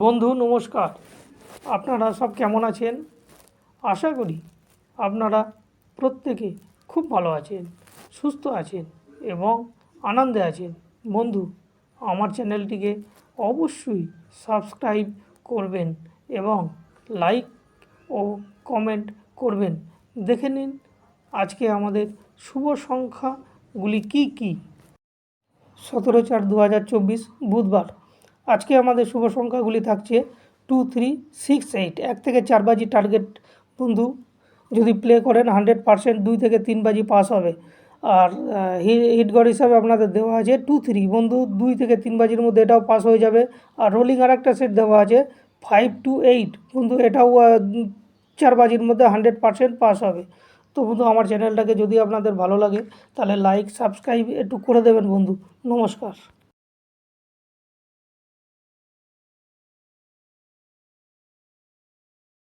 বন্ধু নমস্কার। আপনারা সব কেমন আছেন? আশা করি আপনারা প্রত্যেকে খুব ভালো আছেন, সুস্থ আছেন এবং আনন্দে আছেন। বন্ধু, আমার চ্যানেলটিকে অবশ্যই সাবস্ক্রাইব করবেন এবং লাইক ও কমেন্ট করবেন। দেখে নিন আজকে আমাদের শুভ সংখ্যাগুলি কী কী। 17/4/2024 বুধবার। আজকে আমাদের শুভ সংখ্যাগুলি থাকছে 2, 3, 6, 8। 1 থেকে 4 বাজি টার্গেট বন্ধু যদি প্লে করেন 100% 2 থেকে 3 বাজি পাস হবে। আর হিটগড় হিসাবে আপনাদের দেওয়া আছে 2, 3 বন্ধু 2 থেকে 3 বাজির মধ্যে এটাও পাস হয়ে যাবে। আর রোলিং আর একটা সেট দেওয়া আছে 5 to 8 বন্ধু, এটাও 4 বাজির মধ্যে 100% পাস হবে। তো বন্ধু, আমার চ্যানেলটাকে যদি আপনাদের ভালো লাগে তাহলে লাইক সাবস্ক্রাইব একটু করে দেবেন বন্ধু। নমস্কার।